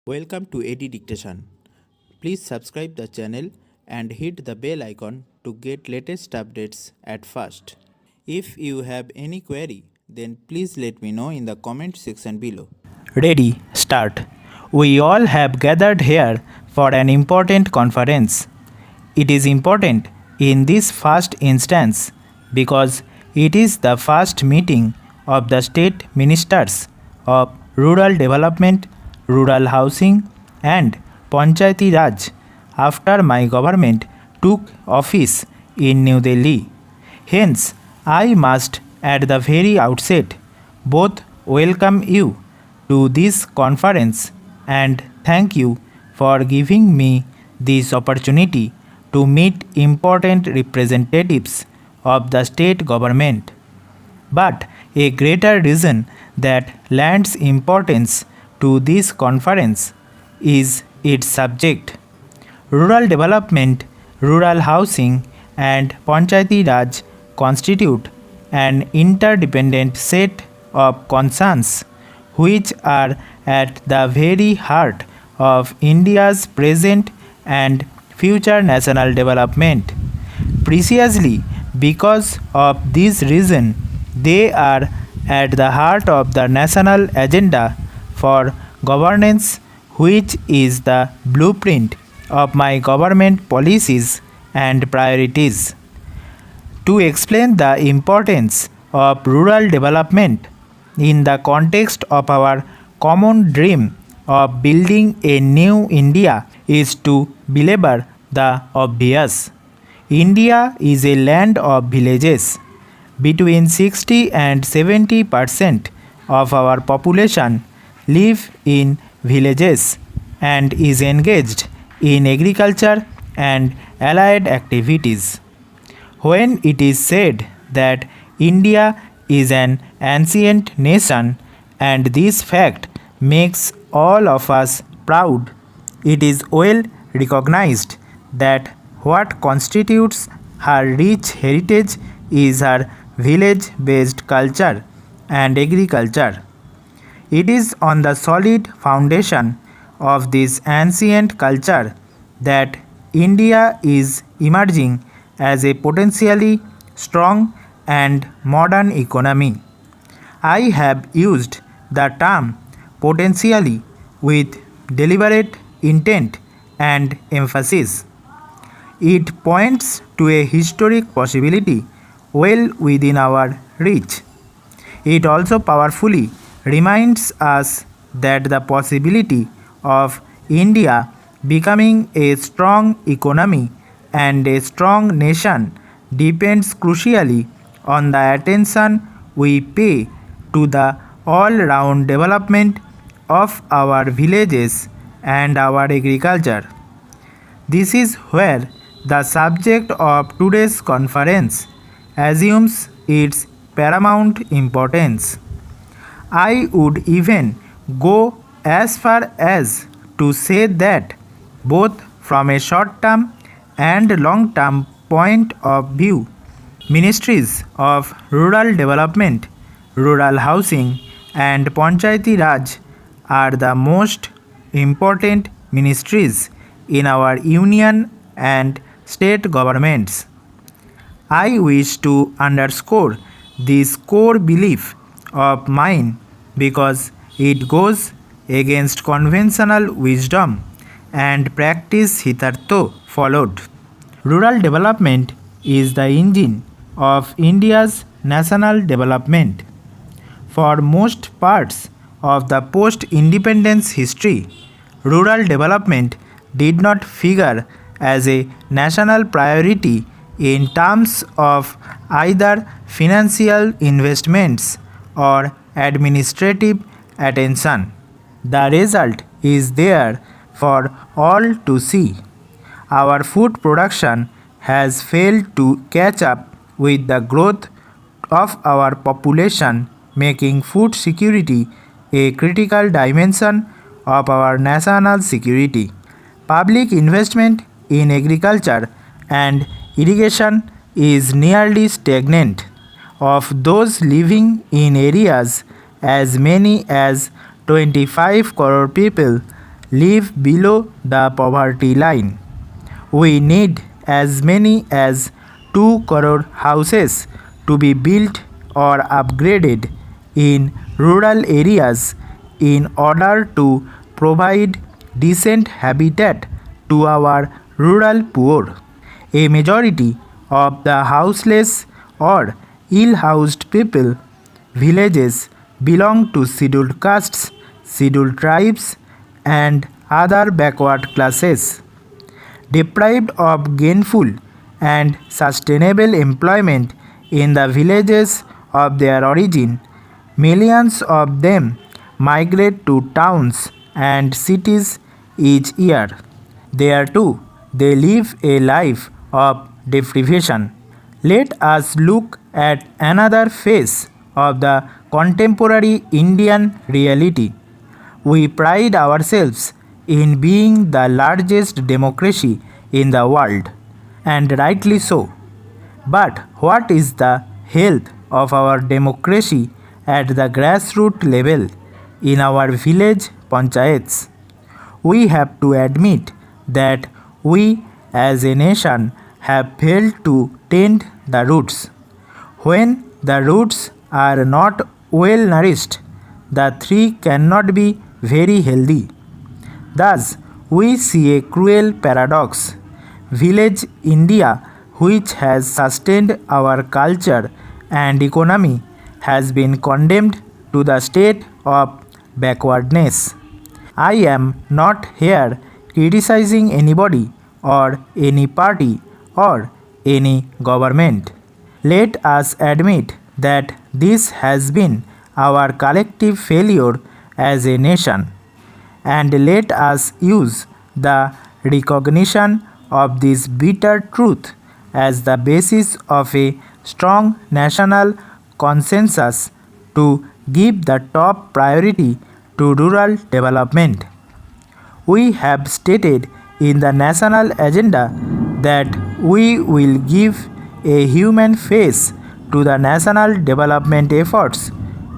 Welcome to AD Dictation. Please subscribe the channel and hit the bell icon to get latest updates at first. If you have any query, then please let me know in the comment section below. Ready, start. We all have gathered here for an important conference. It is important in this first instance because it is the first meeting of the state ministers of rural development, rural housing and Panchayati Raj after my government took office in New Delhi. Hence, I must at the very outset both welcome you to this conference and thank you for giving me this opportunity to meet important representatives of the state government. But a greater reason that lends importance to this conference is its subject. Rural development, rural housing, and Panchayati Raj constitute an interdependent set of concerns which are at the very heart of India's present and future national development. Precisely because of this reason, they are at the heart of the national agenda for governance, which is the blueprint of my government policies and priorities. To explain the importance of rural development in the context of our common dream of building a new India is to belabor the obvious. India is a land of villages. Between 60 and 70% of our population live in villages and is engaged in agriculture and allied activities. When it is said that India is an ancient nation and this fact makes all of us proud, it is well recognized that what constitutes her rich heritage is her village-based culture and agriculture. It is on the solid foundation of this ancient culture that India is emerging as a potentially strong and modern economy. I have used the term potentially with deliberate intent and emphasis. It points to a historic possibility well within our reach. It also powerfully reminds us that the possibility of India becoming a strong economy and a strong nation depends crucially on the attention we pay to the all-round development of our villages and our agriculture. This is where the subject of today's conference assumes its paramount importance. I would even go as far as to say that both from a short-term and long-term point of view, ministries of rural development, rural housing and Panchayati Raj are the most important ministries in our union and state governments. I wish to underscore this core belief of mine because it goes against conventional wisdom and practice hitherto followed. Rural development is the engine of India's national development. For most parts of the post-independence history, rural development did not figure as a national priority in terms of either financial investments or administrative attention. The result is there for all to see. Our food production has failed to catch up with the growth of our population, making food security a critical dimension of our national security. Public investment in agriculture and irrigation is nearly stagnant. Of those living in areas as many as 25 crore people live below the poverty line. We need as many as 2 crore houses to be built or upgraded in rural areas in order to provide decent habitat to our rural poor. A majority of the houseless or ill-housed people villages belong to scheduled castes, scheduled tribes, and other backward classes. Deprived of gainful and sustainable employment in the villages of their origin, millions of them migrate to towns and cities each year. There too, they live a life of deprivation. Let us look at another phase of the contemporary Indian reality. We pride ourselves in being the largest democracy in the world, and rightly so. But what is the health of our democracy at the grassroots level in our village panchayats? We have to admit that we as a nation have failed to tend the roots. When the roots are not well nourished, the tree cannot be very healthy. Thus, we see a cruel paradox. Village India, which has sustained our culture and economy, has been condemned to the state of backwardness. I am not here criticizing anybody or any party or any government. Let us admit that this has been our collective failure as a nation, and let us use the recognition of this bitter truth as the basis of a strong national consensus to give the top priority to rural development. We have stated in the national agenda that we will give a human face to the national development efforts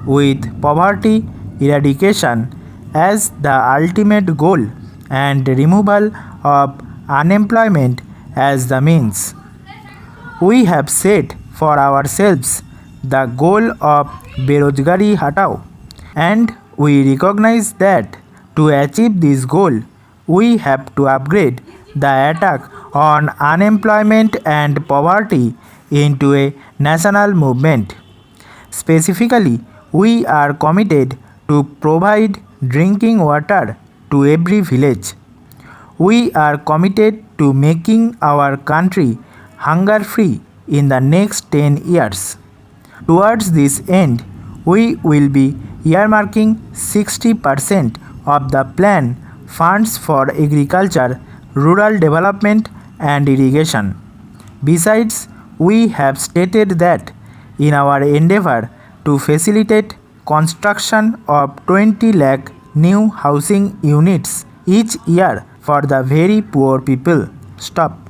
with poverty eradication as the ultimate goal and removal of unemployment as the means. We have set for ourselves the goal of Berojgari Hatao, and we recognize that to achieve this goal, we have to upgrade the attack on unemployment and poverty into a national movement. Specifically, we are committed to provide drinking water to every village. We are committed to making our country hunger free in the next 10 years. Towards this end, we will be earmarking 60% of the plan funds for agriculture, rural development, and irrigation. Besides, we have stated that in our endeavor to facilitate construction of 20 lakh new housing units each year for the very poor people. Stop.